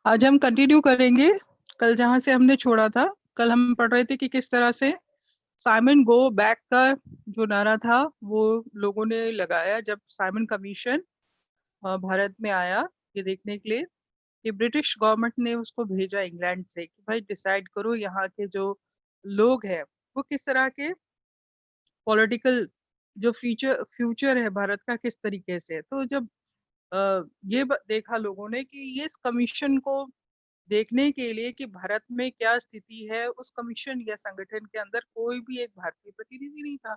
आज हम कंटिन्यू करेंगे कल जहाँ से हमने छोड़ा था। कल हम पढ़ रहे थे कि किस तरह से साइमन गो बैक का जो नारा था वो लोगों ने लगाया जब साइमन कमीशन भारत में आया ये देखने के लिए कि ब्रिटिश गवर्नमेंट ने उसको भेजा इंग्लैंड से कि भाई डिसाइड करो यहाँ के जो लोग हैं वो किस तरह के पॉलिटिकल जो फ्यूचर फ्यूचर है भारत का किस तरीके से है। तो जब देखा लोगों ने कि ये इस कमीशन को देखने के लिए कि भारत में क्या स्थिति है, उस कमीशन या संगठन के अंदर कोई भी एक भारतीय प्रतिनिधि नहीं था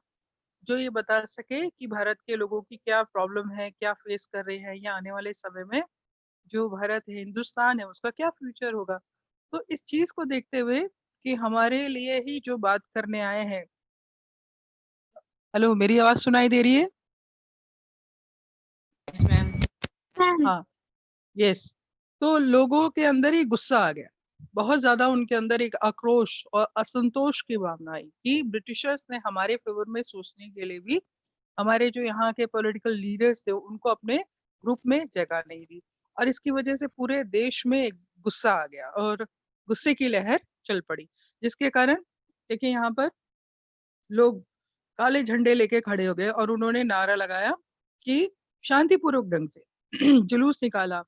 जो ये बता सके कि भारत के लोगों की क्या प्रॉब्लम है, क्या फेस कर रहे हैं या आने वाले समय में जो भारत है, हिंदुस्तान है, उसका क्या फ्यूचर होगा। तो इस चीज को देखते हुए कि हमारे लिए ही जो बात करने आए हैं। हेलो, मेरी आवाज सुनाई दे रही है? Yes ma'am. हाँ। यस। तो लोगों के अंदर ही गुस्सा आ गया, बहुत ज्यादा उनके अंदर एक आक्रोश और असंतोष की भावना आई कि ब्रिटिशर्स ने हमारे फेवर में सोचने के लिए भी हमारे जो यहाँ के पॉलिटिकल लीडर्स थे उनको अपने ग्रुप में जगह नहीं दी। और इसकी वजह से पूरे देश में एक गुस्सा आ गया और गुस्से की लहर चल पड़ी, जिसके कारण देखिए यहाँ पर लोग काले झंडे लेके खड़े हो गए और उन्होंने नारा लगाया कि शांतिपूर्वक ढंग से जुलूस निकाला।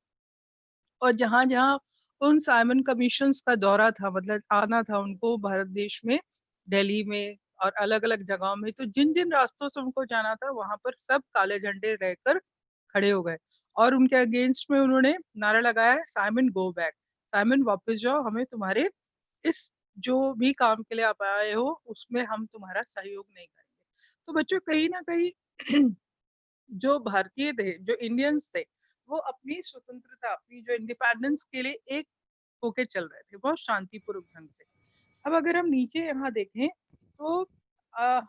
और जहां जहां उन साइमन कमीशंस का दौरा था, मतलब आना था उनको भारत देश में, दिल्ली में और अलग अलग जगहों में, तो जिन जिन रास्तों से उनको जाना था वहां पर सब काले झंडे रहकर खड़े हो गए और उनके अगेंस्ट में उन्होंने नारा लगाया है, साइमन गो बैक, साइमन वापस जाओ, हमें तुम्हारे इस जो भी काम के लिए आप आए हो उसमें हम तुम्हारा सहयोग नहीं करेंगे। तो बच्चों, कहीं ना कहीं जो भारतीय थे, जो इंडियंस थे, वो अपनी स्वतंत्रता, अपनी जो इंडिपेंडेंस के लिए एक होके चल रहे थे बहुत शांतिपूर्वक ढंग से। अब अगर हम नीचे यहाँ देखें तो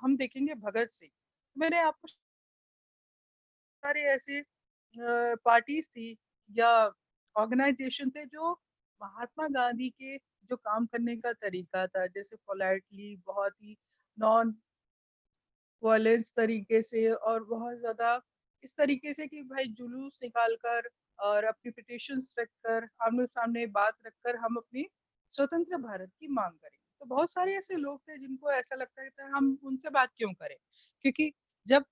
हम देखेंगे भगत सिंह। मैंने आपको सारे ऐसे पार्टीज थी या ऑर्गेनाइजेशन थे जो महात्मा गांधी के जो काम करने का तरीका था, जैसे पोलाइटली, बहुत ही नॉन वायलेंस तरीके से और बहुत ज्यादा इस तरीके से कि भाई जुलूस निकाल कर और अपनी पिटिशंस रखकर आमने सामने बात रखकर हम अपनी स्वतंत्र भारत की मांग करें। तो बहुत सारे ऐसे लोग थे जिनको ऐसा लगता था हम उनसे बात क्यों करें, क्योंकि जब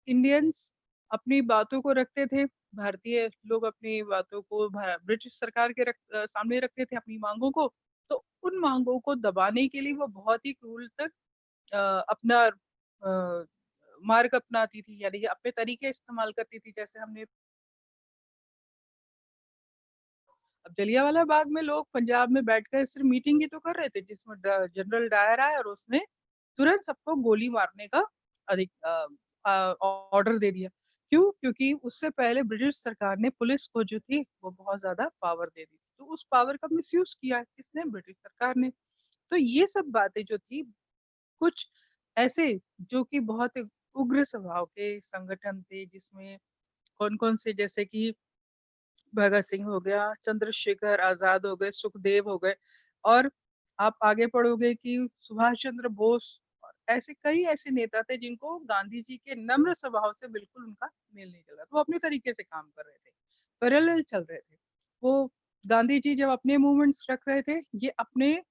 इंडियंस अपनी बातों को रखते थे, भारतीय लोग अपनी बातों को ब्रिटिश सरकार के सामने रखते थे अपनी मांगों को, तो उन मांगों को दबाने के लिए वो बहुत ही क्रूर तक अपना मार्ग अपनाती थी, यानी कि अपने तरीके इस्तेमाल करती थी। जैसे हमने अब जलियांवाला बाग में लोग पंजाब में बैठकर सिर्फ मीटिंग ही तो कर रहे थे, जिसमें जनरल डायर आया और उसने तुरंत सबको गोली मारने का अधिक ऑर्डर दे दिया। क्यों? क्योंकि उससे पहले ब्रिटिश सरकार ने पुलिस को जो थी वो बहुत ज्यादा पावर दे दी थी, तो उस पावर का मिसयूज किया किसने? ब्रिटिश सरकार ने। तो ये सब बातें जो थी, कुछ ऐसे जो कि बहुत उग्र स्वभाव के संगठन थे, जिसमें कौन कौन से, जैसे कि भगत सिंह हो गया, चंद्रशेखर आजाद हो गए, सुखदेव हो गए, और आप आगे पढ़ोगे कि सुभाष चंद्र बोस, और ऐसे कई ऐसे नेता थे जिनको गांधी जी के नम्र स्वभाव से बिल्कुल उनका मेल नहीं चल रहा था। वो अपने तरीके से काम कर रहे थे, पैरेलल चल रहे थे। वो गांधी जी जब अपने मूवमेंट्स रख रहे थे, ये अपने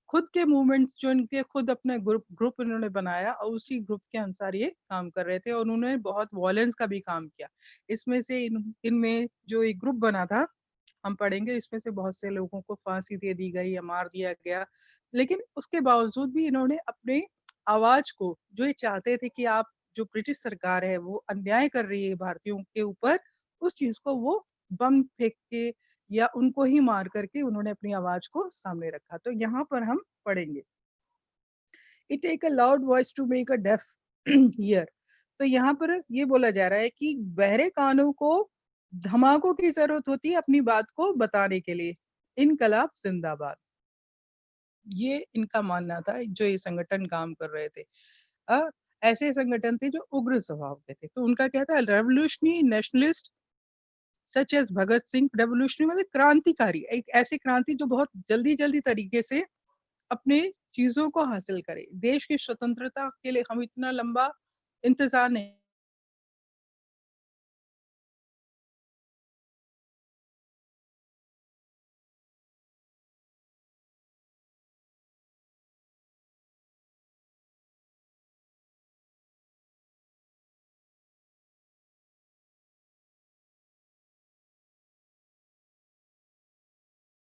खुद के मूवमेंट्स जो इनके खुद अपने ग्रुप ग्रुप इन्होंने बनाया और उसी ग्रुप के अनुसार ये काम कर रहे थे, और उन्होंने बहुत वॉयलेंस का भी काम किया। इसमें से इनमें जो एक ग्रुप बना था, हम पढ़ेंगे, इसमें से बहुत से लोगों को फांसी दे दी गई या मार दिया गया। लेकिन उसके बावजूद भी इन्होंने अपने आवाज को, जो ये चाहते थे कि आप जो ब्रिटिश सरकार है वो अन्याय कर रही है भारतीयों के ऊपर, उस चीज को वो बम फेंक के या उनको ही मार करके उन्होंने अपनी आवाज को सामने रखा। तो यहाँ पर हम पढ़ेंगे, it take a loud voice to make a deaf ear. तो यहाँ पर ये बोला जा रहा है कि बहरे कानों को धमाकों की जरूरत होती है अपनी बात को बताने के लिए। इनकलाब जिंदाबाद, ये इनका मानना था, जो ये संगठन काम कर रहे थे। अ, ऐसे संगठन थे जो उग्र स्वभाव के थे। तो उनका क्या था? Revolutionary nationalist such as Bhagat Singh. Revolutionary मतलब क्रांतिकारी, एक ऐसी क्रांति जो बहुत जल्दी जल्दी तरीके से अपने चीजों को हासिल करे। देश की स्वतंत्रता के लिए हम इतना लंबा इंतजार नहीं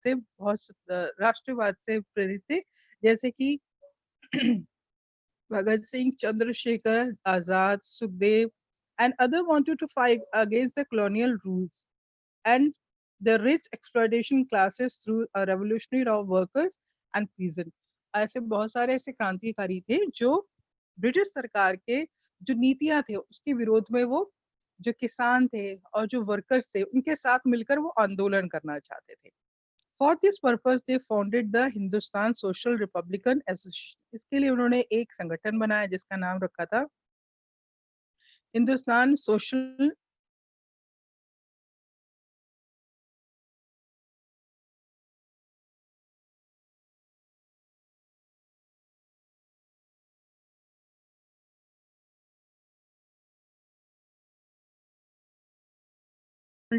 थे, बहुत राष्ट्रवाद से प्रेरित थे, जैसे कि Bhagat Singh, Chandrasekhar Azad, Sukhdev, and others wanted to fight against the colonial rules and the rich exploitation classes through a revolutionary of workers and peasants. ऐसे बहुत सारे ऐसे क्रांतिकारी थे जो ब्रिटिश सरकार के जो नीतियां थे उसके विरोध में वो जो किसान थे और जो वर्कर्स थे उनके साथ मिलकर वो आंदोलन करना चाहते थे. For this purpose, they founded the Hindustan Social Republican Association. इसके लिए उन्होंने एक संगठन बनाया जिसका नाम रखा था Hindustan social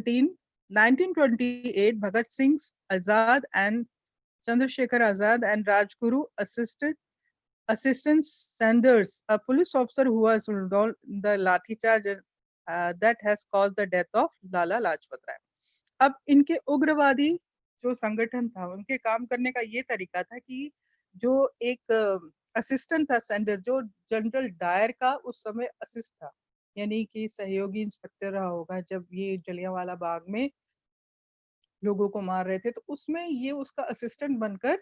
team. 1928, Bhagat Singh Azad and Chandrasekhar Azad and Rajguru Assistant Sanders, a police officer who was involved in the Lathi charge that has caused the death of Lala Lajpat Rai. अब इनके उग्रवादी जो संगठन था उनके काम करने का ये तरीका था कि जो एक असिस्टेंट था सेंडर जो जनरल डायर का उस समय असिस्ट था यानी कि सहयोगी इंस्पेक्टर रहा होगा जब ये जलियांवाला बाग में लोगों को मार रहे थे तो उसमें ये उसका असिस्टेंट बनकर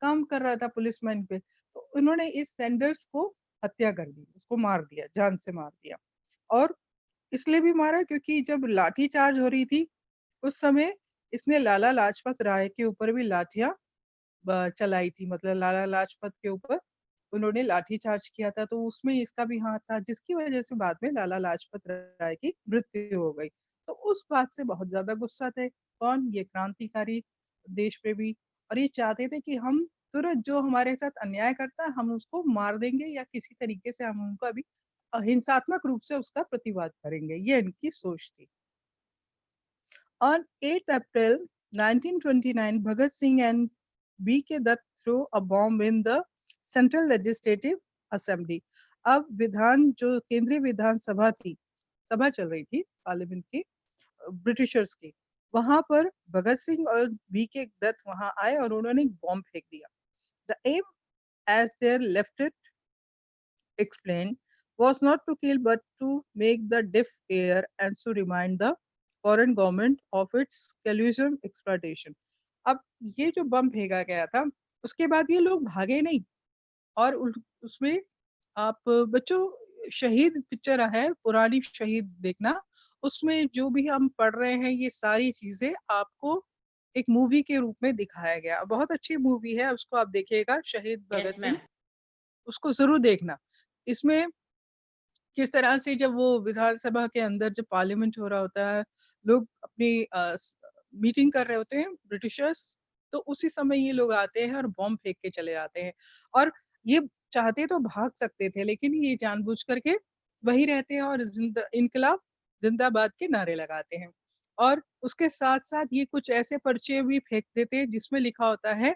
काम कर रहा था पुलिसमैन पे तो उन्होंने इस सेंडर्स को हत्या कर दी उसको मार दिया जान से मार दिया और इसलिए भी मारा क्योंकि जब लाठी चार्ज हो रही थी उस समय इसने लाला लाजपत राय के ऊपर भी लाठियां चलाई थी मतलब लाला लाजपत के ऊपर उन्होंने लाठी चार्ज किया था तो उसमें इसका भी हाथ था जिसकी वजह से बाद में लाला लाजपत राय की मृत्यु हो गई तो उस बात से बहुत ज्यादा गुस्सा थे कौन ये क्रांतिकारी देश प्रेमी और ये चाहते थे कि हम तुरंत जो हमारे साथ अन्याय करता है हम उसको मार देंगे या किसी तरीके से हम उनको अभी हिंसात्मक रूप से उसका प्रतिवाद करेंगे ये इनकी सोच थी. On 8th April 1929, Bhagat Singh and B.K. Dutt threw a bomb in the Central Legislative Assembly. अब विधान जो केंद्रीय विधान सभा थी सभा चल रही थी पार्लियामेंट की ब्रिटिशर्स की वहां पर भगत सिंह और B.K. दत्त वहां आए और उन्होंने एक बॉम्ब फेंक दिया. The aim, as their left explained, was not to kill but to make the deaf ear and to remind the foreign government of its collusion exploitation. अब ये जो बम फेंका गया था उसके बाद ये लोग भागे नहीं और उसमें आप बच्चों शहीद पिक्चर है पुरानी शहीद देखना उसमें जो भी हम पढ़ रहे हैं ये सारी चीजें आपको एक मूवी के रूप में दिखाया गया बहुत अच्छी मूवी है उसको आप देखिएगा शहीद भगत यस सिंह मैम। उसको जरूर देखना इसमें किस तरह से जब वो विधानसभा के अंदर जब पार्लियामेंट हो रहा होता है लोग अपनी मीटिंग कर रहे होते हैं ब्रिटिशर्स तो उसी समय ये लोग आते हैं और बॉम्ब फेंक के चले जाते हैं और ये चाहते तो भाग सकते थे लेकिन ये जानबूझ करके वही रहते हैं और इनकलाब जिंदाबाद के नारे लगाते हैं और उसके साथ साथ ये कुछ ऐसे पर्चे भी फेंक देते हैं जिसमें लिखा होता है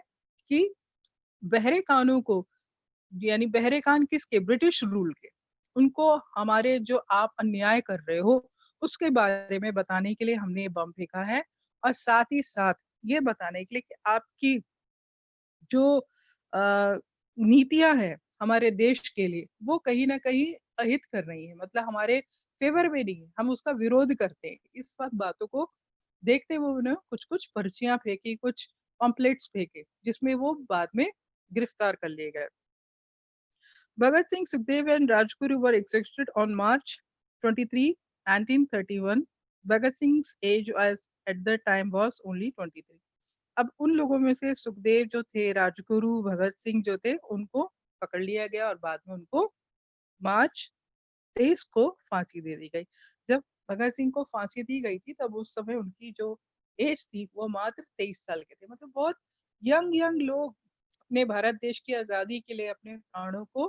कि बहरे कानों को यानी बहरे कान किसके ब्रिटिश रूल के उनको हमारे जो आप अन्याय कर रहे हो उसके बारे में बताने के लिए हमने ये बम फेंका है और साथ ही साथ ये बताने के लिए कि आपकी जो नीतियां हैं हमारे देश के लिए वो कहीं ना कहीं अहित कर रही है मतलब हमारे फेवर में नहीं है हम उसका विरोध करते हैं इस सब बातों को देखते हुए उन्होंने कुछ कुछ पर्चियां फेंकी कुछ पम्पलेट्स फेंके जिसमें वो बाद में गिरफ्तार कर लिए गए. Bhagat Singh, Sukhdev, and Rajguru were executed on March 23, 1931. Bhagat Singh's age was at the time was only 23. अब उन लोगों में से सुखदेव जो थे राजगुरु भगत सिंह जो थे उनको पकड़ लिया गया और बाद में उनको मार्च 23 को फांसी दे दी गई. जब भगत सिंह को फांसी दी गई थी तब उस समय उनकी जो एज थी वो मात्र 23 साल के थे मतलब बहुत यंग यंग लोग अपने भारत देश की आजादी के लिए अपने प्राणों को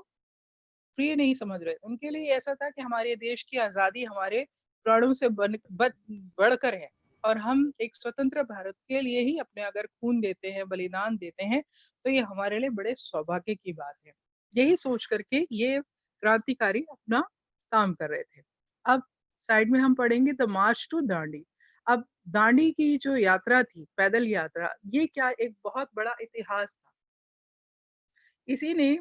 प्रिय नहीं समझ रहे उनके लिए ऐसा था कि हमारे देश की आजादी हमारे प्राणों से बढ़कर है और हम एक स्वतंत्र भारत के लिए ही अपने अगर खून देते हैं बलिदान देते हैं तो ये हमारे लिए बड़े सौभाग्य की बात है यही सोच करके ये क्रांतिकारी अपना काम कर रहे थे. अब साइड में हम पढ़ेंगे द मार्च टू दांडी. अब दांडी की जो यात्रा थी, पैदल यात्रा, ये क्या एक बहुत बड़ा इतिहास था। इसी ने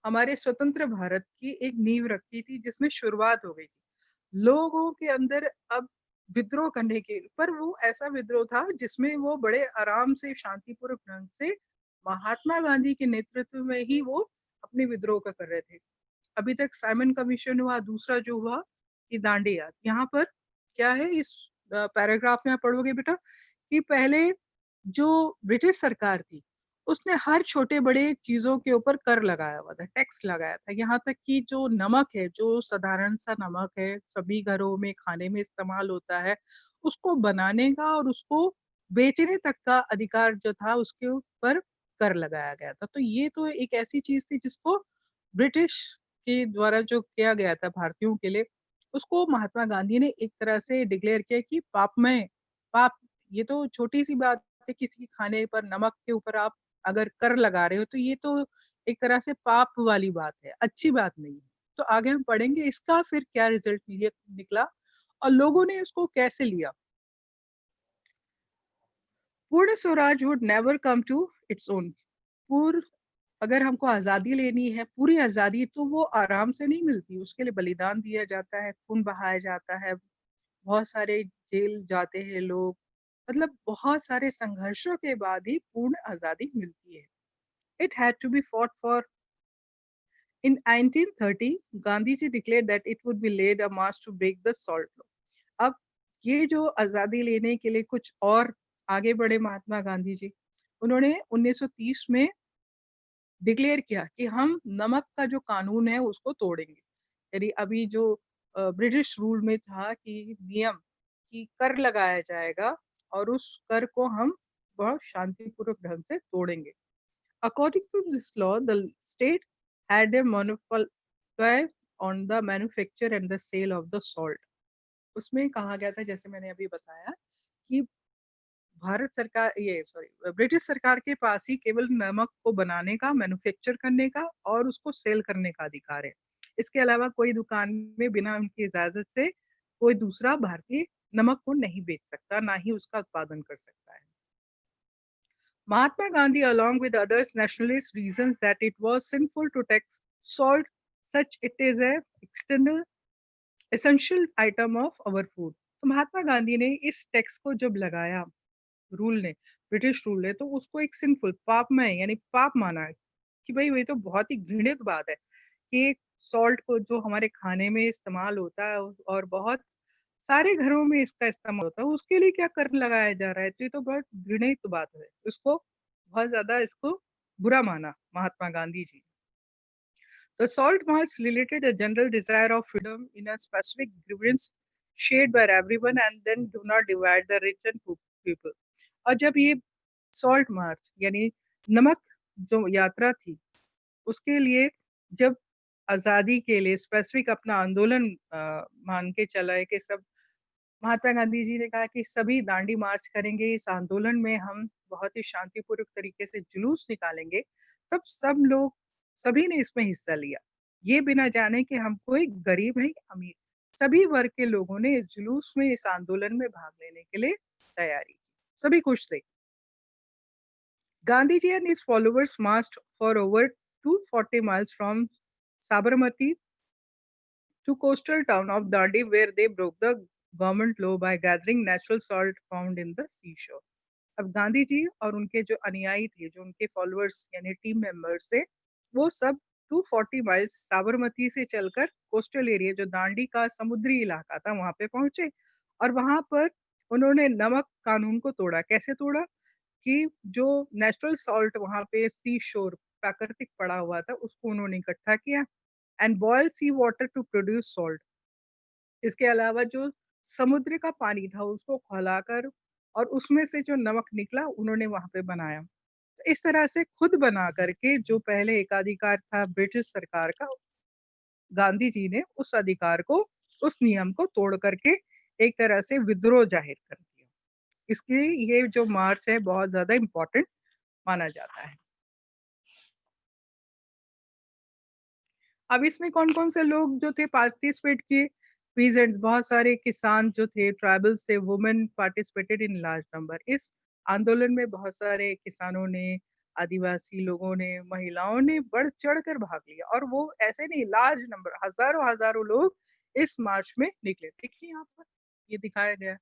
हमारे स्वतंत्र भारत की एक नींव रखी थी, जिसमें शुरुआत हो गई थी। लोगों के अंदर अब विद्रोह करने के, पर वो ऐसा विद्रोह था जिसमें वो बड़े आराम से शांतिपूर्वक ढंग से महात्मा गांधी के नेतृत्व में ही वो अपने विद्रोह का कर रहे थे। अभी तक साइमन कमीशन हुआ, दूसरा जो हुआ कि दांडी यात्रा। यहाँ पर क्या है इस पैराग्राफ में आप पढ़ोगे बेटा कि पहले जो ब्रिटिश सरकार थी, उसने हर छोटे-बड़े चीज़ों के ऊपर कर लगाया हुआ था, टैक्स लगाया था। यहाँ तक कि जो नमक है, जो साधारण सा नमक है, सभी घरों में खाने में इस्तेमाल होता है, उसको बनाने का और उसको बेचने तक का अधिकार जो था, उसके ऊपर कर लगाया गया था। तो ये तो एक ऐसी चीज़ थी जिसको ब्रिटिश के द्वारा जो किया गया था भारतीयों के लिए, उसको महात्मा गांधी ने एक तरह से डिक्लेयर किया कि पापमय, पाप, ये तो छोटी-सी बात है, किसी के खाने पर नमक के ऊपर आप अगर कर लगा रहे हो, तो ये तो एक तरह से पाप वाली बात है, अच्छी बात नहीं है। तो आगे हम पढ़ेंगे इसका फिर क्या रिज़ल्ट निकला और लोगों ने इसको कैसे लिया। Purna Swaraj would never come to its own. पूर्ण, अगर हमको आज़ादी लेनी है, पूरी आज़ादी, तो वो आराम से नहीं मिलती, उसके लिए बलिदान दिया जाता है, खून बहाया जाता है, बहुत सारे जेल जाते हैं लोग, मतलब बहुत सारे संघर्षों के बाद ही पूर्ण आज़ादी मिलती है। It had to be fought for. In 1930, Gandhiji declared that it would be laid a march to break the salt law. अब ये जो आज़ादी लेने के लिए कुछ और आगे बढ़े महात्मा गांधी जी, उन्होंने 1930 में डिक्लेयर किया कि हम नमक का जो कानून है उसको तोड़ेंगे। यानी अभी जो ब्रिटिश रूल में था कि नियम कि कर लगाया जाएगा और उस कर को हम बहुत शांतिपूर्वक ढंग से तोड़ेंगे। According to this law, the state had a monopoly on the manufacture and the sale of the salt. उसमें कहा गया था, जैसे मैंने अभी बताया, कि भारत सरकार, ये सॉरी, ब्रिटिश सरकार के पास ही केवल नमक को बनाने का, मैन्युफैक्चर करने का और उसको सेल करने का अधिकार है। इसके अलावा कोई दुकान में बिना उनकी इजाजत से कोई दूसरा भारतीय नमक को नहीं बेच सकता, ना ही उसका उत्पादन कर सकता है। Mahatma Gandhi, along with others nationalist, reasons that it was sinful to tax salt, such it is a external essential item of our food. तो महात्मा गांधी ने इस टैक्स को जब लगाया, रूल ने, ब्रिटिश रूल ने, तो उसको एक सिंफुल, पापमय, यानी पाप माना है कि भाई ये तो बहुत ही घृणित बात है कि सॉल्ट को जो हमारे खाने में इस्तेमाल होता है और बहुत सारे घरों में इसका इस्तेमाल होता है, उसके लिए क्या कर लगाया जा रहा है, तो ये तो बहुत घृणित बात है। इसको बहुत ज्यादा इसको बुरा माना Mahatma Gandhi ji. The salt march related a general desire of freedom in a specific grievance shared by everyone and then do not divide the rich and poor people. और जब ये सॉल्ट मार्च यानी नमक जो यात्रा थी, उसके लिए जब आजादी के लिए स्पेसिफिक अपना आंदोलन मान के चला है कि सब, महात्मा गांधी जी ने कहा कि सभी दांडी मार्च करेंगे, इस आंदोलन में हम बहुत ही शांतिपूर्वक तरीके से जुलूस निकालेंगे, तब सब लोग, सभी ने इसमें हिस्सा लिया, ये बिना जाने कि हम कोई गरीब है या अमीर, सभी वर्ग के लोगों ने इस जुलूस में, इस आंदोलन में भाग लेने के लिए तैयारी की, सभी खुश थे। Gandhi ji and his followers marched for over 240 miles from Sabarmati to coastal town of Dandi, where they broke the government law by gathering natural salt found in the seashore. अब गांधी जी और उनके जो अनुयायी थे, जो उनके फॉलोअर्स यानी टीम मेंबर्स थे, वो सब 240 माइल्स साबरमती से चलकर कोस्टल एरिया, जो दांडी का समुद्री इलाका था, वहां पे पहुंचे और वहां पर उन्होंने नमक कानून को तोड़ा। कैसे तोड़ा कि जो नेचुरल सॉल्ट वहां पे सी शोर प्राकृतिक पड़ा हुआ था, उसको उन्होंने इकट्ठा किया and boil sea water to produce salt. इसके अलावा जो समुद्र का पानी था उसको खौलाकर और उसमें से जो नमक निकला उन्होंने वहां पे बनाया। तो इस तरह से खुद बना करके, जो पहले एकाधिकार था ब्रिटिश सरकार का, गांधी जी ने उस अधिकार को, उस नियम को तोड़ करके एक तरह से विद्रोह जाहिर कर दिया। इसलिए ये जो मार्च है बहुत ज्यादा इम्पोर्टेंट माना जाता है। अब इसमें कौन कौन से लोग जो थे पार्टिसिपेट किए, पीजेंट्स, बहुत सारे किसान जो थे, ट्राइबल्स थे, women participated in large number. इस आंदोलन में बहुत सारे किसानों ने, आदिवासी लोगों ने, महिलाओं ने बढ़ चढ़कर भाग लिया, और वो ऐसे नहीं, लार्ज नंबर, हजारों हजारों लोग इस मार्च में निकले। देखिए यहाँ पर ये दिखाया गया है।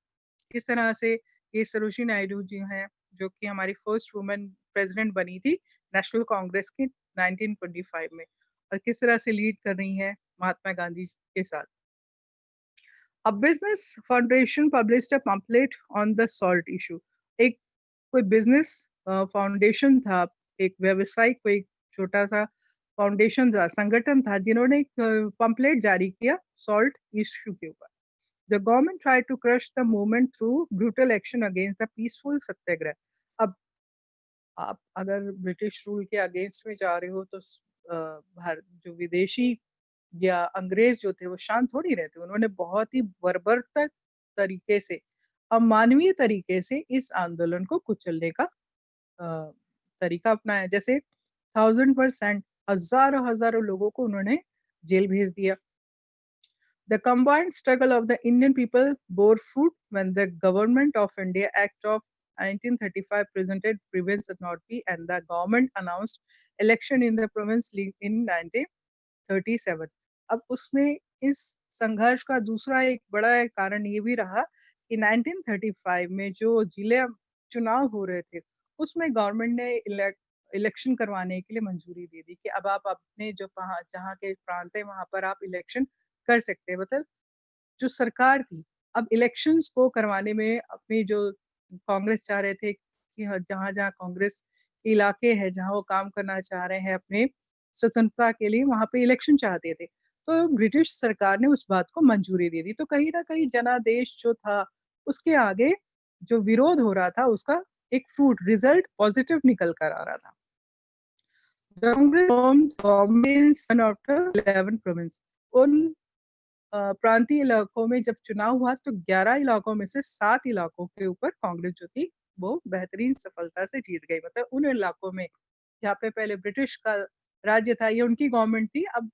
किस तरह से ये सरोजिनी नायडू जी हैं, जो कि हमारी फर्स्ट वुमेन प्रेसिडेंट बनी थी नेशनल कांग्रेस की 1925 में, और किस तरह से लीड कर रही हैं महात्मा गांधी के साथ। A business foundation published a pamphlet on the salt issue. एक कोई बिजनेस फाउंडेशन था, एक व्यवसायिक कोई छोटा सा फाउंडेशन था, संगठन था, जिन्होंने एक पम्पलेट जारी किया सॉल्ट इश्यू के ऊपर। The government tried to crush the movement through brutal action against the peaceful सत्याग्रह। अब आप अगर ब्रिटिश रूल के अगेंस्ट में जा रहे हो तो भारत जो विदेशी या अंग्रेज जो थे वो शांत थोड़ी रहते। उन्होंने बहुत ही बर्बरतक तरीके से, अमानवीय तरीके से इस आंदोलन को कुचलने का अ, तरीका अपनाया। जैसे 1000% हजारों हजारों लोगों को उन्होंने जेल भेज दिया। The combined struggle of the Indian people bore fruit when the Government of India Act of 1935 presented Grievance Authority and the government announced election in the province in 1937। अब उसमें इस संघर्ष का दूसरा एक बड़ा कारण ये भी रहा कि 1935 में जो जिले चुनाव हो रहे थे, उसमें गवर्नमेंट ने इलेक्शन करवाने के लिए मंजूरी दे दी कि अब आप अपने जो जहाँ के प्रांत है वहां पर आप इलेक्शन कर सकते हैं। मतलब जो सरकार थी, अब इलेक्शंस को करवाने में अपनी जो कांग्रेस चाह रहे थे कि जहाँ-जहाँ कांग्रेस के इलाके हैं, जहाँ वो काम करना चाह रहे हैं अपने स्वतंत्रता के लिए, वहाँ पे इलेक्शन चाहते थे। तो ब्रिटिश सरकार ने उस बात को मंजूरी दे दी। तो कहीं न कहीं जनादेश जो था, उसके आगे जो विरोध हो रहा था, उसका एक रिज़ल्ट पॉजिटिव निकल कर आ रहा था। Congress formed government one after 11 province. उन प्रांतीय इलाकों में जब चुनाव हुआ तो 11 इलाकों में से 7 इलाकों के ऊपर कांग्रेस जो थी वो बेहतरीन सफलता से जीत गई। मतलब उन इलाकों में जहाँ पे पहले ब्रिटिश का राज्य था, ये उनकी गवर्नमेंट थी, अब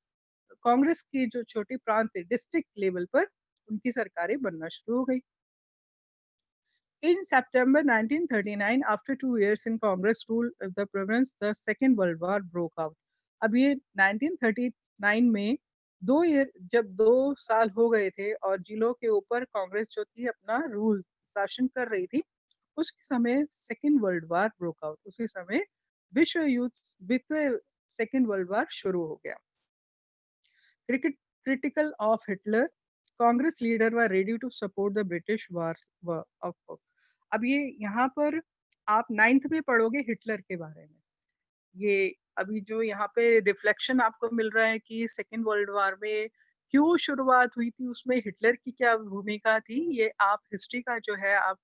कांग्रेस की जो छोटी प्रांत थे डिस्ट्रिक्ट लेवल पर उनकी सरकारें बनना शुरू हो गई। In September 1939, after 2 years in Congress rule of the province, the Second World War broke out। अब ये 1939 में जब 2 साल हो गए थे और जिलों के ऊपर कांग्रेस जो थी अपना रूल शासन कर रही थी, उस समय second world war broke out. उसी समय विश्व सेकेंड वर्ल्ड वार शुरू हो गया। Critical of Hitler, Congress leader were ready to support the British wars of। अब ये यहाँ पर आप 9th में पढ़ोगे हिटलर के बारे में। ये अभी जो यहाँ पे रिफ्लेक्शन आपको मिल रहा है कि सेकेंड वर्ल्ड वॉर में क्यों शुरुआत हुई थी, उसमें हिटलर की क्या भूमिका थी, ये आप हिस्ट्री का जो है आप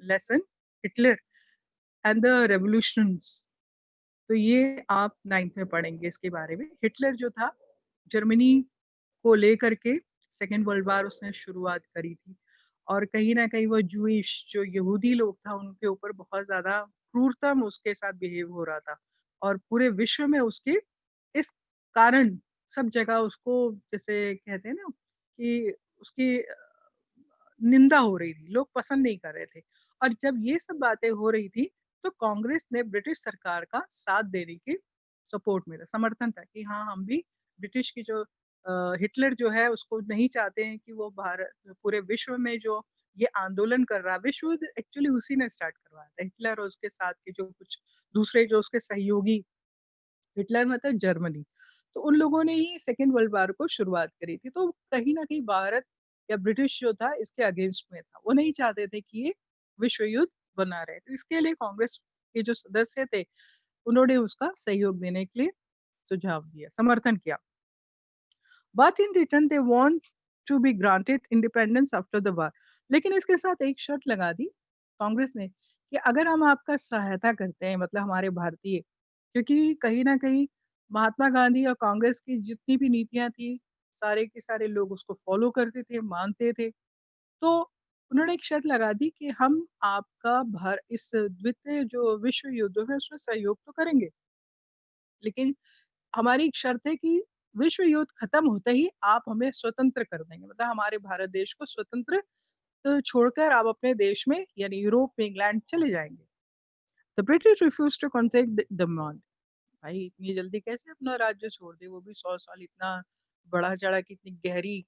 lesson Hitler and the revolutions, तो ये आप 9th में पढ़ेंगे इसके बारे में। हिटलर जो था जर्मनी को लेकर के सेकेंड वर्ल्ड वार उसने शुरुआत करी थी, और कहीं ना कहीं वो जूइश जो यहूदी लोग था उनके ऊपर बहुत ज्यादा क्रूरतम उसके साथ बिहेव हो रहा था, और पूरे विश्व में उसके इस कारण सब जगह उसको जैसे कहते हैं ना कि उसकी निंदा हो रही थी, लोग पसंद नहीं कर रहे थे। और जब ये सब बातें हो रही थी तो कांग्रेस ने ब्रिटिश सरकार का साथ देने की सपोर्ट मिला, समर्थन था कि हाँ हम भी ब्रिटिश की जो हिटलर जो है उसको नहीं चाहते हैं कि वो भारत पूरे विश्व में जो ये आंदोलन कर रहा है, विश्व युद्ध एक्चुअली उसी ने स्टार्ट करवाया था, हिटलर और उसके साथ के जो कुछ दूसरे जो उसके सहयोगी, हिटलर मतलब जर्मनी, तो उन लोगों ने ही सेकेंड वर्ल्ड वॉर को शुरुआत करी थी। तो कहीं ना कहीं भारत या ब्रिटिश जो था इसके अगेंस्ट में था, वो नहीं चाहते थे कि ये विश्व युद्ध बना रहे, तो इसके लिए कांग्रेस के जो सदस्य थे उन्होंने उसका सहयोग देने के लिए सुझाव दिया, समर्थन किया। But in return they want to be granted independence after the war. लेकिन इसके साथ एक शर्त लगा दी कांग्रेस ने कि अगर हम आपका सहायता करते हैं, मतलब हमारे भारतीय, क्योंकि कहीं ना कहीं महात्मा गांधी और कांग्रेस की जितनी भी नीतियां थी सारे के सारे लोग उसको फॉलो करते थे, मानते थे। तो उन्होंने एक शर्त लगा दी कि हम आपका इस द्वितीय जो विश्व युद्ध है उसमें सहयोग तो करेंगे, लेकिन हमारी एक शर्त है कि विश्व युद्ध खत्म होते ही आप हमें स्वतंत्र कर देंगे, मतलब हमारे भारत देश को स्वतंत्र छोड़कर आप अपने देश में यानी यूरोप में इंग्लैंड चले जाएंगे। The British refuse to contact demand. भाई इतनी जल्दी कैसे अपना राज्य छोड़ दे, वो भी 100 साल इतना बढ़ा चढ़ा की इतनी गहरी,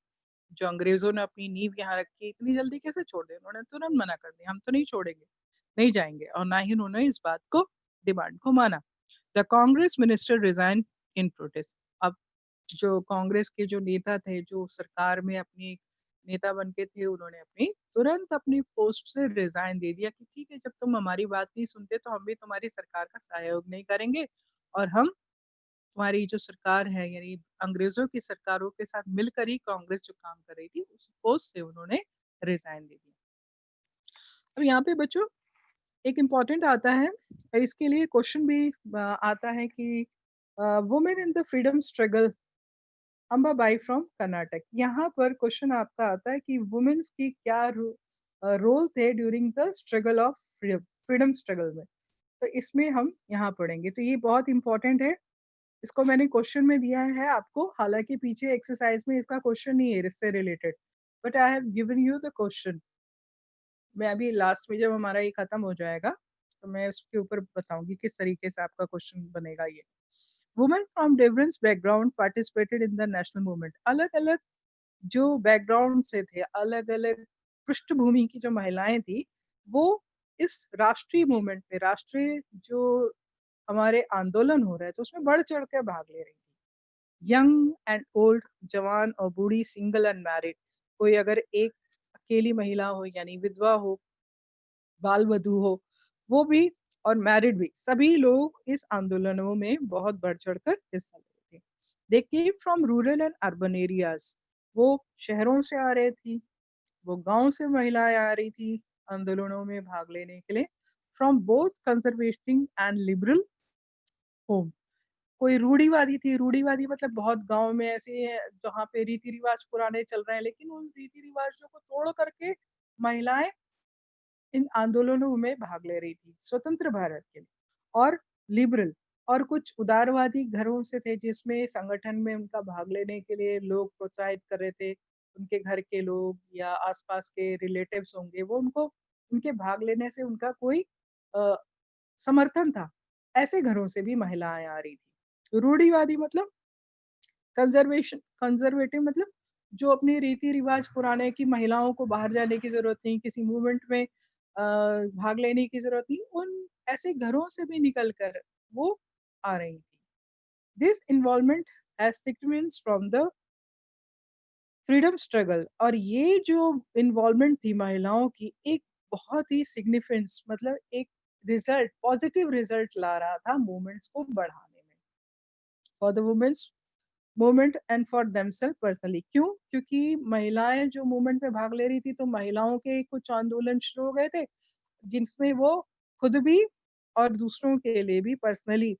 जो अंग्रेजों ने अपनी नींव यहाँ रखी, इतनी जल्दी कैसे छोड़ दे। उन्होंने तुरंत मना कर दिया, हम तो नहीं छोड़ेंगे, नहीं जाएंगे, और ना ही उन्होंने इस बात को, डिमांड को माना। The Congress minister resign in protest. अब जो कांग्रेस के जो नेता थे, जो सरकार में अपनी नेता बन के थे, उन्होंने अपनी तुरंत अपनी पोस्ट से रिजाइन दे दिया कि ठीक है, जब तुम हमारी बात नहीं सुनते तो हम भी तुम्हारी सरकार का सहयोग नहीं करेंगे, और हम तुम्हारी जो सरकार है यानी अंग्रेजों की सरकारों के साथ मिलकर ही कांग्रेस जो काम कर रही थी उस पोस्ट से उन्होंने रिजाइन दे दिया। अब यहाँ पे बच्चों एक इम्पॉर्टेंट आता है, इसके लिए क्वेश्चन भी आता है कि women in the freedom struggle, Ambabai from Karnataka. यहाँ पर क्वेश्चन आपका आता है कि वुमेन्स की क्या रोल थे during the struggle of freedom struggle में। तो इसमें हम यहाँ पढ़ेंगे, तो ये बहुत इंपॉर्टेंट है। इसको मैंने क्वेश्चन में दिया है आपको, हालांकि पीछे एक्सरसाइज में इसका क्वेश्चन नहीं है इससे related, but I have given you the question. मैं अभी लास्ट में जब हमारा ये खत्म हो जाएगा तो मैं उसके ऊपर बताऊंगी किस तरीके से आपका क्वेश्चन बनेगा ये। Women from different background participated in the national movement. अलग अलग जो बैकग्राउंड से थे, अलग अलग पृष्ठभूमि की जो महिलाएं थी, वो इस राष्ट्रीय मूवमेंट में, राष्ट्रीय जो हमारे आंदोलन हो रहे थे उसमें बढ़ चढ़ कर भाग ले रही थी। यंग एंड ओल्ड, जवान और बूढ़ी, सिंगल एंड मैरिड, कोई अगर एक अकेली महिला हो यानी विधवा हो, बाल वधू हो, वो भी, और मैरिड भी, सभी लोग इस आंदोलनों में बहुत बढ़ चढ़कर हिस्सा ले रहे थे। They came from rural and urban areas, वो शहरों से आ रहे थी, वो गांव से महिलाएं आ रही थी आंदोलनों में भाग लेने के लिए। From both conservative and liberal home, कोई रूढ़िवादी थी, रूढ़िवादी मतलब बहुत गांव में ऐसे जहाँ पे रीति रिवाज पुराने चल रहे हैं, लेकिन उन रीति रिवाजों को तोड़ करके महिलाएं इन आंदोलनों में भाग ले रही थी स्वतंत्र भारत के लिए। और लिबरल, और कुछ उदारवादी घरों से थे जिसमें संगठन में उनका भाग लेने के लिए लोग प्रोत्साहित कर रहे थे, उनके घर के लोग या आसपास के रिलेटिव्स होंगे, वो उनको उनके भाग लेने से उनका कोई अ, समर्थन था। ऐसे घरों से भी महिलाएं आ रही थी। रूढ़िवादी मतलब कंजर्वेशन, कंजर्वेटिव मतलब जो अपने रीति रिवाज पुराने की, महिलाओं को बाहर जाने की जरूरत नहीं, किसी मूवमेंट में भाग लेने की जरूरत नहीं, उन ऐसे घरों से भी निकल कर वो आ रही थी। This involvement has sequence from the freedom struggle, और ये जो इन्वॉल्वमेंट थी महिलाओं की, एक बहुत ही सिग्निफिकेंस मतलब एक रिजल्ट, पॉजिटिव रिजल्ट ला रहा था मूवमेंट्स को बढ़ाने में, for the women's movement and for themself personally. क्यों? क्योंकि महिलाएं जो मूवमेंट में भाग ले रही थी, तो महिलाओं के कुछ आंदोलन शुरू हो गए थे जिनमें वो खुद भी और दूसरों के लिए भी पर्सनली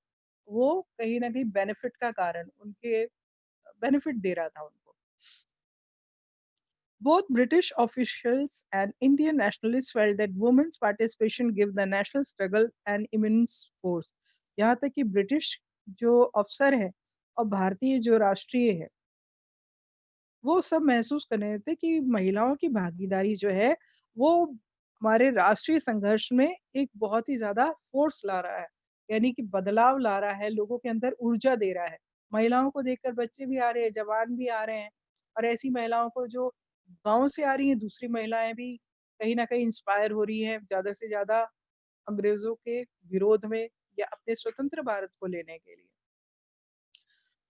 वो कहीं ना कहीं बेनिफिट का कारण, उनके बेनिफिट दे रहा था उनको। Both British officials and Indian nationalists felt that women's participation gave the national struggle an immense force. यहाँ तक कि ब्रिटिश जो अफसर है और भारतीय जो राष्ट्रीय है, वो सब महसूस कर रहे थे कि महिलाओं की भागीदारी जो है वो हमारे राष्ट्रीय संघर्ष में एक बहुत ही ज्यादा फोर्स ला रहा है, यानी कि बदलाव ला रहा है, लोगों के अंदर ऊर्जा दे रहा है। महिलाओं को देखकर बच्चे भी आ रहे हैं, जवान भी आ रहे हैं, और ऐसी महिलाओं को जो गांव से आ रही हैं, दूसरी महिलाएं भी कहीं ना कहीं इंस्पायर हो रही हैं ज्यादा से ज्यादा अंग्रेजों के विरोध में या अपने स्वतंत्र भारत को लेने के लिए।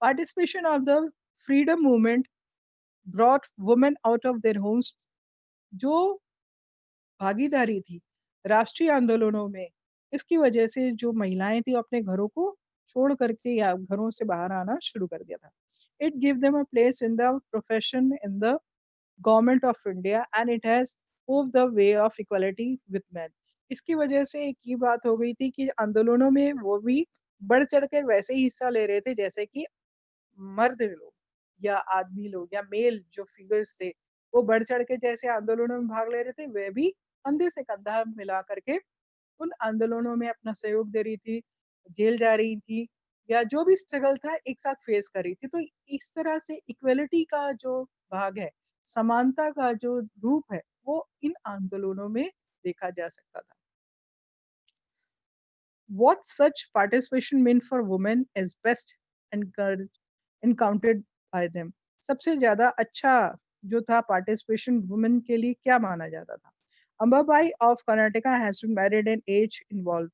Participation of the freedom movement brought women out of their homes, जो भागीदारी थी राष्ट्रीय आंदोलनों में, इसकी वजह से जो महिलाएं थी अपने घरों को छोड़ करके या घरों से बाहर आना शुरू कर दिया था। It give them a place in the profession in the government of India and it has move the way of equality with man. इसकी वजह से एक ये बात हो गई थी कि आंदोलनों में वो भी बढ़ चढ़ कर वैसे ही हिस्सा ले रहे थे जैसे कि मर्द लोग या आदमी लोग या मेल जो फिगर्स थे, वो बढ़ चढ़ के जैसे आंदोलनों में भाग ले रहे थे, वे भी कंधे से कंधा मिला करके उन आंदोलनों में अपना सहयोग दे रही थी, जेल जा रही थी, या जो भी स्ट्रगल था एक साथ फेस कर रही थी। तो इस तरह से इक्वालिटी का जो भाग है, समानता का जो रूप है, वो इन आंदोलनों में देखा जा सकता था। What such participation meant for women is best encountered by them. सबसे ज्यादा अच्छा जो था पार्टिसिपेशन वुमेन के लिए क्या माना जाता था? Ambabai of Karnataka has been married and as involve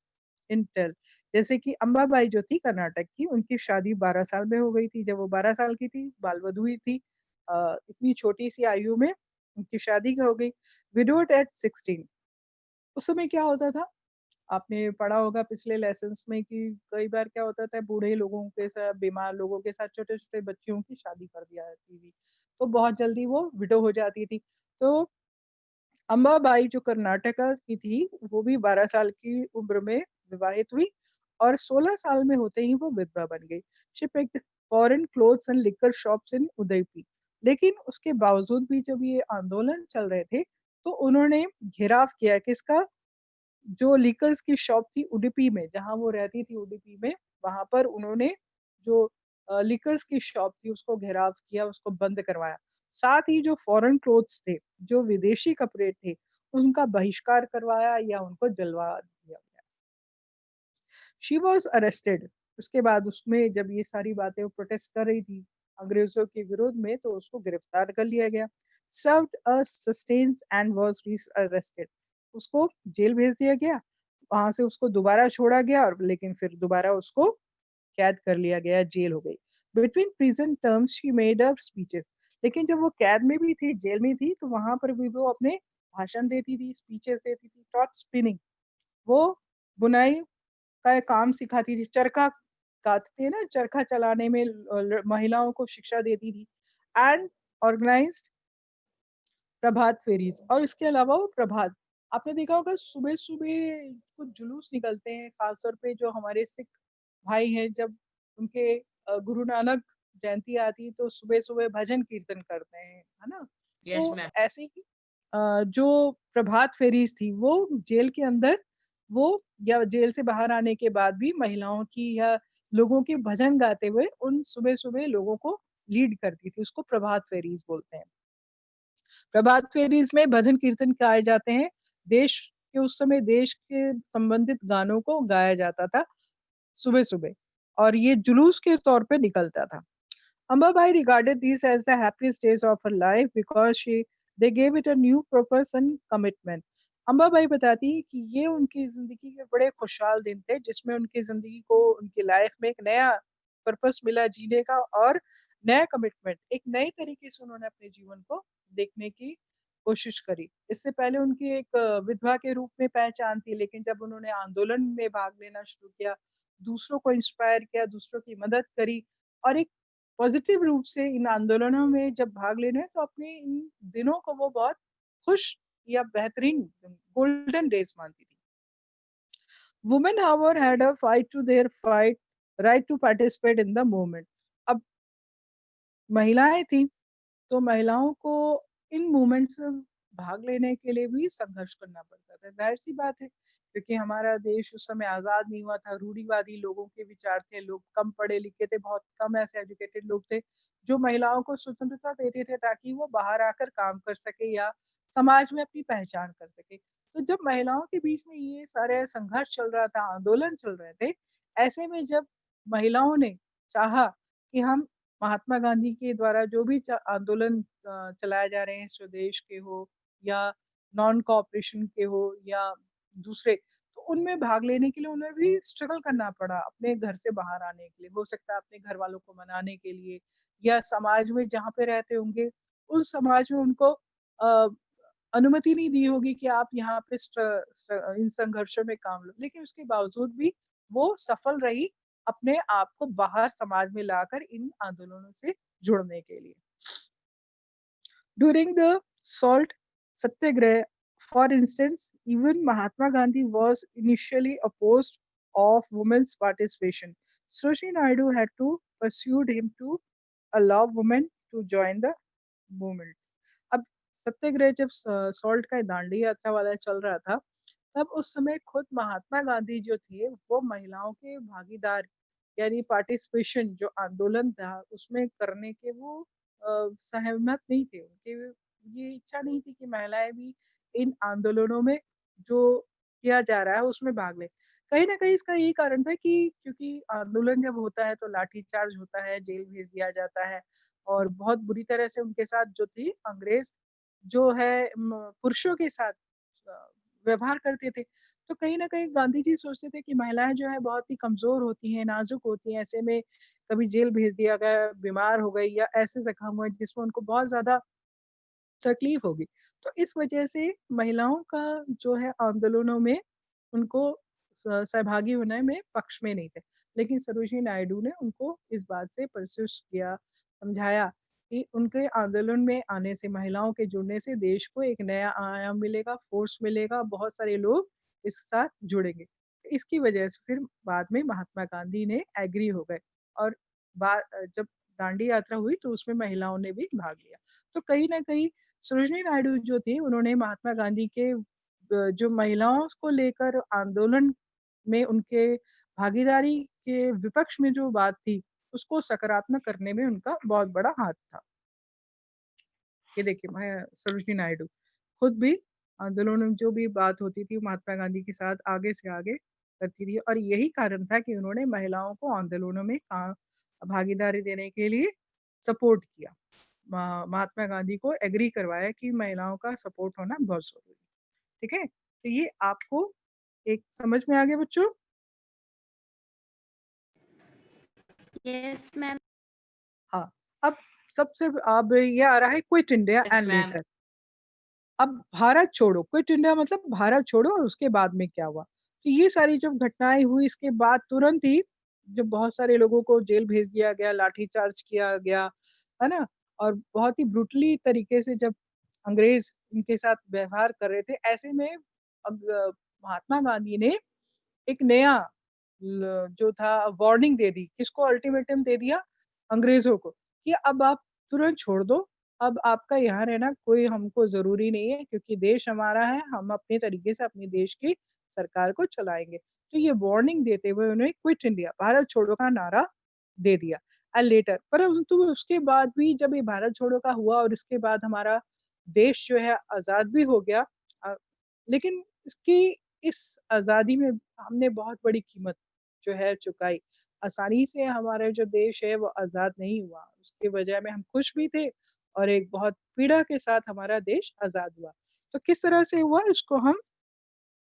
in tale. जैसे कि अंबाबाई जो थी कर्नाटक की, उनकी शादी 12 साल में हो गई थी। जब वो 12 साल की थी, बाल वधु हुई थी। इतनी छोटी सी आयु में उनकी शादी हो गई। Widowed at 16। उस समय क्या होता था, आपने पढ़ा होगा पिछले लेसन्स में कि कई बार क्या होता था, बूढ़े लोगों के साथ, बीमार लोगों के साथ छोटे-छोटे बच्चियों की शादी कर दिया जाती थी। तो बहुत जल्दी वो विडो हो जाती थी। तो अंबाबाई जो कर्नाटका की थी, वो भी 12 साल की उम्र में विवाहित हुई और 16 साल में होते ही वो विधवा बन गई। She picked foreign clothes and liquor shops इन उदयपुर। लेकिन उसके बावजूद भी जब ये आंदोलन चल रहे थे, तो उन्होंने घेराव किया किसका? जो लिकर्स की शॉप थी उडुपी में, जहाँ वो रहती थी उडुपी में, वहाँ पर उन्होंने जो लिकर्स की शॉप थी उसको घेराव किया, उसको बंद करवाया। साथ ही जो फॉरेन क्लोथ्स थे, जो विदेशी कपड़े थे, उनका बहिष्कार करवाया या उनको जलवा दिया गया। She was arrested. उसके बाद उसमें जब ये सारी बातें वो प्रोटेस्ट कर रही थी अंग्रेज़ों के विरोध में, तो उसको गिरफ्तार कर लिया गया। Served a sentence and was re-arrested. उसको जेल भेज दिया गया। वहाँ से उसको दोबारा छोड़ा गया और लेकिन फिर दोबारा उसको कैद कर लिया गया, जेल हो गई। Between prison terms she made up speeches. लेकिन जब वो कैद में भी थी, जेल में थी, तो वहाँ पर भी वो अपने भाषण देती थी, स्पीचेस देती थी, टॉट स्पिनिंग। वो बुनाई का काम सिखाती थी, चरखा कातते हैं ना, चरखा चलाने में महिलाओं को शिक्षा देती थी। एंड ऑर्गेनाइज्ड प्रभात फेरीज, और इसके अलावा वो प्रभात, आपने देखा होगा सुबह-सुबह कुछ जुलूस निकलते हैं, खासतौर पे जो हमारे सिख भाई हैं, जब उनके गुरु नानक जयंती आती है तो सुबह-सुबह भजन कीर्तन करते हैं, है ना? यस तो मैम। ऐसे ही जो प्रभात फेरीज थी वो जेल के अंदर, वो या जेल से बाहर आने के बाद भी महिलाओं की या लोगों के भजन गाते हुए उन सुबह-सुबह लोगों को लीड करती थी, उसको प्रभात फेरीज बोलते हैं। प्रभात फेरीज में भजन कीर्तन गाए जाते हैं। देश के उस समय देश के संबंधित गानों को गाया जाता था सुबह-सुबह, और ये जुलूस के तौर पे निकलता था। Ambabai regarded these as the happiest days of her life because they gave it a new purpose and commitment. Ambabai बताती है कि ये उनकी ज़िंदगी के बड़े खुशहाल दिन थे, जिसमें उनकी ज़िंदगी को, उनकी लाइफ में एक नया पर्पस मिला जीने का, और नया कमिटमेंट, एक नए तरीके से उन्होंने अपने जीवन को देखने की कोशिश करी। इससे पहले उनकी एक विधवा के रूप में पहचान थी, लेकिन जब उन्होंने आंदोलन में भाग लेना शुरू किया, दूसरों को इंस्पायर किया, दूसरों की मदद करी और एक पॉजिटिव रूप से इन आंदोलनों में जब भाग ले रहे हैं, तो अपने इन दिनों को वो बहुत खुश या बेहतरीन गोल्डन डेज मानती थी। Women however had a fight to their fight right to participate in the movement. अब महिलाएं थी, तो महिलाओं को इन मूवमेंट्स में भाग लेने के लिए भी संघर्ष करना पड़ता था। ज़ाहिर-सी बात है, क्योंकि हमारा देश उस समय आज़ाद नहीं हुआ था, रूढ़िवादी लोगों के विचार थे, लोग कम पढ़े-लिखे थे, बहुत कम ऐसे एजुकेटेड लोग थे, जो महिलाओं को स्वतंत्रता देते थे ताकि वो बाहर आकर काम कर सके या समाज में अपनी पहचान कर सके। तो जब महिलाओं के बीच में ये सारे संघर्ष चल रहा था, आंदोलन चल रहे थे, ऐसे में जब महिलाओं ने चाहा कि हम महात्मा गांधी के द्वारा जो भी आंदोलन चलाए जा रहे हैं, स्वदेश के हो या नॉन कोऑपरेशन के हो या दूसरे, तो उनमें भाग लेने के लिए उन्हें भी स्ट्रगल करना पड़ा अपने घर से बाहर आने के लिए, हो सकता है अपने घर वालों को मनाने के लिए, या समाज में जहाँ पे रहते होंगे उस समाज में उनको अनुमति नहीं दी होगी कि आप यहाँ पे इन संघर्षों में काम लो, लेकिन उसके बावजूद भी वो सफल रही अपने आप को बाहर समाज में लाकर इन आंदोलनों से जुड़ने के लिए। During the salt satyagraha, for instance, even Mahatma Gandhi was initially opposed of women's participation. Sarojini Naidu had to persuade him to allow women to join the movement. अब सत्याग्रह जब सॉल्ट का दांडी यात्रा वाला चल रहा था, तब उस समय खुद महात्मा गांधी जो थे वो महिलाओं के भागीदार यानी पार्टिसिपेशन जो आंदोलन था उसमें करने के वो सहमत नहीं थे। उनकी ये इच्छा नहीं थी कि महिलाएँ भी इन आंदोलनों में जो किया जा रहा है उसमें भाग लें। कहीं न कहीं इसका यही कारण था कि क्योंकि आंदोलन जब होता है तो लाठीचार्ज होता है, जेल भेज दिया जाता है और बहुत बुरी तरह से उनके साथ जो थी अंग्रेज़ जो है पुरुषों के साथ अ, व्यवहार करते थे। तो कहीं न कहीं गांधी जी सोचते थे कि महिलाएँ जो हैं बहुत ही कमज़ोर होती हैं, नाज़ुक होती हैं, ऐसे में कभी जेल भेज दिया गया, बीमार हो गई या ऐसे ज़ख्म हुए जिसमें उनको बहुत ज़्यादा तकलीफ होगी। तो इस वजह से महिलाओं का जो है आंदोलनों में उनको सहभागी होने में पक्ष में नहीं थे। लेकिन सरोजिनी नायडू ने उनको इस बात से परसिस्ट किया, समझाया कि उनके आंदोलन में आने से, महिलाओं के जुड़ने से देश को एक नया आयाम मिलेगा, फ़ोर्स मिलेगा, बहुत सारे लोग इस साथ जुड़ेंगे। इसकी वजह से फिर बाद में महात्मा गांधी ने एग्री हो गए और जब दांडी यात्रा हुई तो उसमें महिलाओं ने भी भाग लिया। तो कहीं न कहीं सरोजिनी नायडू जो थी उन्होंने महात्मा गांधी के जो महिलाओं को लेकर आंदोलन में उनके भागीदारी के विपक्ष में जो बात थी, उसको सकारात्मक करने में उनका बहुत बड़ा हाथ था। ये देखिए मैं सरोजिनी नायडू खुद भी आंदोलनों में जो भी बात होती थी महात्मा गांधी के साथ आगे से आगे करती रही और यही कारण था कि उन्होंने महिलाओं को आंदोलनों में भागीदारी देने के लिए सपोर्ट किया। महात्मा गांधी को एग्री करवाया कि महिलाओं का सपोर्ट होना बहुत ज़रूरी है। ठीक है? तो ये आपको एक समझ में आ गया बच्चों? Yes ma'am. हाँ, अब सबसे अब ये आ रहा है quit India yes and ma'am. Letter. अब भारत छोड़ो, क्विट इंडिया मतलब भारत छोड़ो और उसके बाद में क्या हुआ? तो ये सारी जब घटनाएँ हुई इसके बाद तुरंत ही जब बहुत सारे लोगों को जेल भेज दिया गया, लाठीचार्ज किया गया, है ना? और बहुत ही ब्रूटली तरीके से जब अंग्रेज़ उनके साथ व्यवहार कर रहे थे, ऐसे में अब महात्मा गांधी ने एक नया जो था वार्निंग दे दी, किसको अल्टीमेटम दे दिया? अंग्रेज़ों को, कि अब आप तुरंत छोड़ दो, अब आपका यहाँ रहना कोई हमको ज़रूरी नहीं है क्योंकि देश हमारा है, हम अपने तरीके से अपने देश की सरकार को चलाएँगे। तो ये वार्निंग देते हुए उन्होंने क्विट इंडिया, भारत छोड़ो का नारा दे दिया। लेटर परंतु उसके बाद भी जब ये भारत छोड़ो का हुआ और इसके बाद हमारा देश जो है आज़ाद भी हो गया अ, लेकिन इसकी इस आज़ादी में हमने बहुत बड़ी कीमत जो है चुकाई। आसानी से हमारा जो देश है वो आज़ाद नहीं हुआ। उसके बजाय में हम खुश भी थे और एक बहुत पीड़ा के साथ हमारा देश आज़ाद हुआ। तो किस तरह से हुआ इसको हम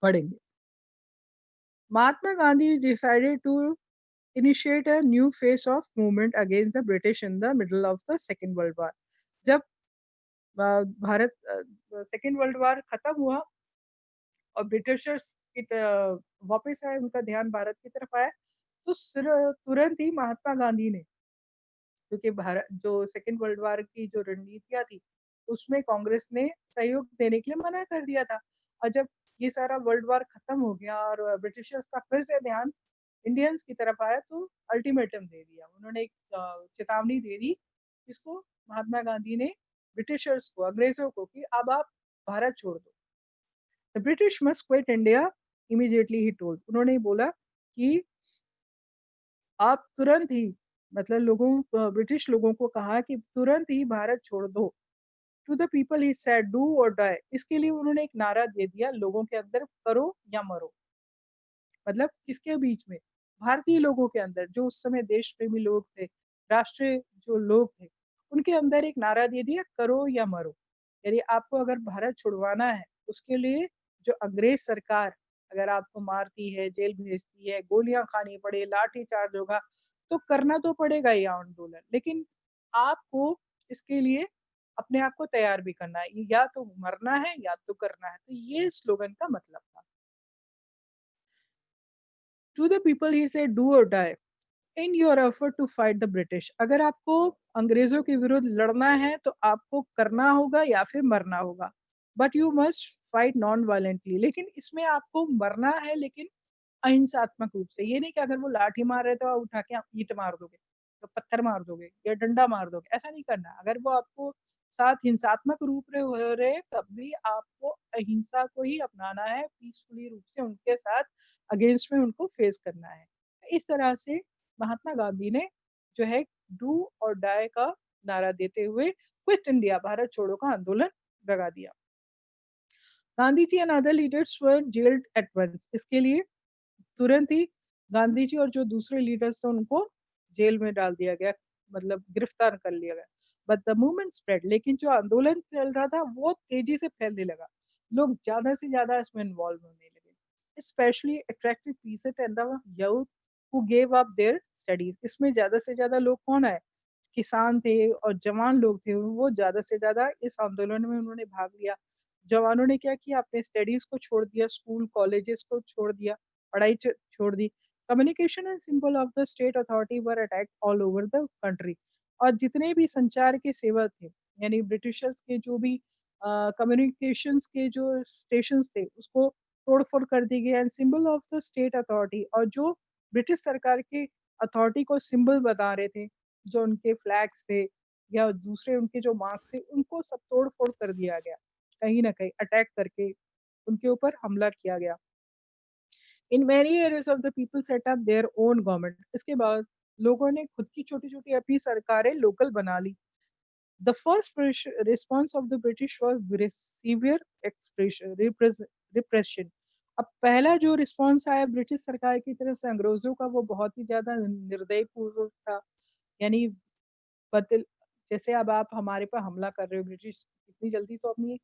पढ़ेंगे। Mahatma Gandhi decided to initiate a new phase of movement against the British in the middle of the Second World War. जब भारत सेकेंड वर्ल्ड वॉर खत्म हुआ और ब्रिटिशर्स वापस आए उनका ध्यान भारत की तरफ आया तो तुरंत ही महात्मा गांधी ने क्योंकि भारत जो सेकेंड वर्ल्ड वॉर की जो रणनीतियां थी उसमें कांग्रेस ने सहयोग देने के लिए मना कर दिया था और जब ये सारा वर्ल्ड वॉर खत्म हो गया और ब्रिटिशर्स का फिर से ध्यान इंडियंस की तरफ आया तो अल्टीमेटम दे दिया उन्होंने एक चेतावनी दे दी इसको महात्मा गांधी ने ब्रिटिशर्स को अंग्रेजों को कि अब आप भारत छोड़ दो the British must quit India immediately he told उन्होंने बोला कि आप तुरंत ही मतलब ब्रिटिश लोगों को कहा कि तुरंत ही भारत छोड़ दो to the people he said do or die इसके लिए उन्होंने एक नारा दे दिया लोगों के अंदर करो या मरो मतलब किसके बीच में भारतीय लोगों के अंदर जो उस समय देश प्रेमी लोग थे राष्ट्रीय जो लोग थे उनके अंदर एक नारा दे दिया करो या मरो यानी आपको अगर भारत छुड़वाना है उसके लिए जो अंग्रेज सरकार अगर आपको मारती है जेल भेजती है गोलियां खानी पड़े लाठी चार्ज होगा तो करना तो पड़ेगा ये आंदोलन लेकिन आपको इसके लिए अपने आप को तैयार भी करना है या तो मरना है या तो करना है तो ये स्लोगन का मतलब था to the people he said do or die in your effort to fight the British अगर आपको अंग्रेजों के विरुद्ध लड़ना है तो आपको करना होगा या फिर मरना होगा but you must fight non violently लेकिन इसमें आपको मरना है लेकिन अहिंसात्मक रूप से ये नहीं कि अगर वो लाठी मार रहे तो आप उठा के आप ईंट मार दोगे तो पत्थर मार दोगे या डंडा मार दोगे ऐसा नहीं करना अगर वो आपको साथ हिंसात्मक रूप में हो रहे तब भी आपको अहिंसा को ही अपनाना है पीसफुली रूप से उनके साथ अगेंस्ट में उनको फेस करना है इस तरह से महात्मा गांधी ने जो है डू और डाई का नारा देते हुए क्विट इंडिया भारत छोड़ो का आंदोलन लगा दिया। Gandhi ji and other leaders were jailed at once. इसके लिए तुरंत ही गांधी जी और जो दूसरे लीडर्स थे उनको जेल में डाल दिया गया, मतलब गिरफ्तार कर लिया गया। बट द मूवमेंट स्प्रेड, लेकिन जो आंदोलन चल रहा था वो तेजी से फैलने लगा, लोग ज्यादा से ज्यादा इसमें इन्वॉल्व होने लगे। Specially attractive pheasant and the youth who gave up their studies. इसमें ज्यादा से ज्यादा लोग कौन आए, किसान थे और जवान लोग थे, वो ज्यादा से ज्यादा इस आंदोलन में उन्होंने भाग लिया। जवानों ने क्या किया, अपने स्टडीज को छोड़ दिया, स्कूल कॉलेजेस को छोड़ दिया, पढ़ाई छोड़ दी। Communication and symbol of the state authority were attack all over the country. और जितने भी संचार के सेवा थे, यानी ब्रिटिशर्स के जो भी कम्युनिकेशंस के जो स्टेशंस थे उसको तोड़फोड़ कर दी गई। And symbol of the state authority, और जो ब्रिटिश सरकार के अथॉरिटी को सिंबल बता रहे थे, जो उनके फ्लैग्स थे या दूसरे उनके जो मार्क्स थे, उनको सब तोड़ फोड़ कर दिया गया, कहीं ना कहीं अटैक करके उनके ऊपर हमला किया गया। In many areas of the people set up their own government. इसके बाद लोगों ने खुद की छोटी छोटी अपनी सरकारें लोकल बना ली। The first response of the British was severe expression repression. अब पहला जो रिस्पॉन्स आया ब्रिटिश सरकार की तरफ से अंग्रेजों का, वो बहुत ही ज्यादा निर्दय पूर्वक था। यानी बदल, जैसे अब आप हमारे पर हमला कर रहे हो, ब्रिटिश इतनी जल्दी तो अपनी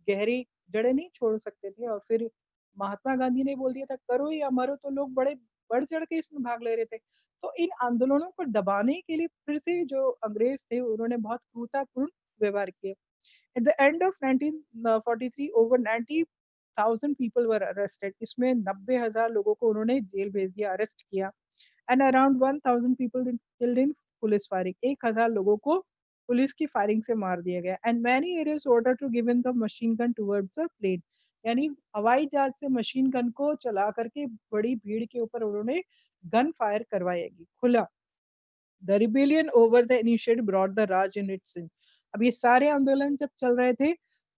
गहरी जड़ें नहीं छोड़ सकते थे। और फिर महात्मा गांधी ने बोल दिया था करो या मरो, तो लोग बड़े बढ़ चढ़ के इसमें भाग ले रहे थे। तो इन आंदोलनों को दबाने के लिए फिर से जो अंग्रेज थे उन्होंने बहुत क्रूरतापूर्ण व्यवहार किया। At the end of 1943 over 90,000 people were arrested. इसमें 90,000 लोगों को उन्होंने जेल भेज दिया, अरेस्ट किया। And around 1,000 people killed in police firing. 1,000 लोगों को पुलिस की फायरिंग से मार दिया गया। And many areas order to given the machine gun towards the plane. यानी हवाई जहाज से मशीन गन को चला करके बड़ी भीड़ के ऊपर उन्होंने गन फायर करवाएगी खुला। The rebellion over the initiative brought the Raj in it's in. अब ये सारे आंदोलन जब चल रहे थे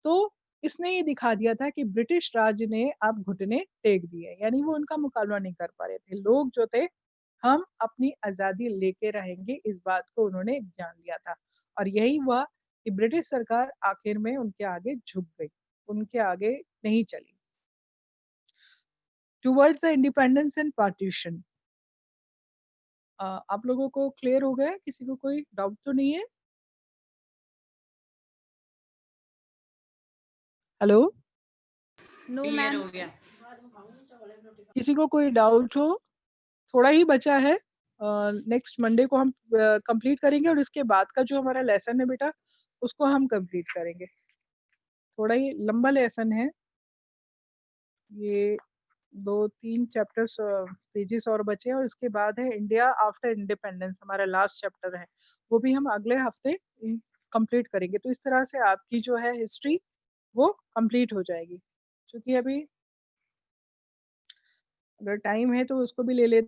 तो इसने ये दिखा दिया था कि ब्रिटिश राज ने अब घुटने टेक दिए, यानी वो उनका मुकाबला नहीं कर पा रहे थे। लोग जो थे, हम अपनी आजादी लेके रहेंगे, इस बात को उन्होंने जान लिया था। और यही हुआ कि ब्रिटिश सरकार आखिर में उनके आगे झुक गई, उनके आगे नहीं चली। Towards the independence and partition. आप लोगों को क्लियर हो गया? किसी को कोई डाउट तो नहीं है? Hello, no clear ma'am. हो गया। किसी को कोई डाउट हो? थोड़ा ही बचा है, नेक्स्ट मंडे को हम कंप्लीट करेंगे और इसके बाद का जो हमारा लेसन है बेटा उसको हम कंप्लीट करेंगे। थोड़ा ही लंबा लेसन है ये, 2-3 चैप्टर्स पेजेस और बचे हैं और इसके बाद है इंडिया आफ्टर इंडिपेंडेंस, हमारा लास्ट चैप्टर है, वो भी हम अगले हफ्ते कंप्लीट करेंगे। तो इस तरह से आपकी जो है हिस्ट्री वो कंप्लीट हो जाएगी। क्योंकि अभी अगर टाइम है तो उसको भी ले लेते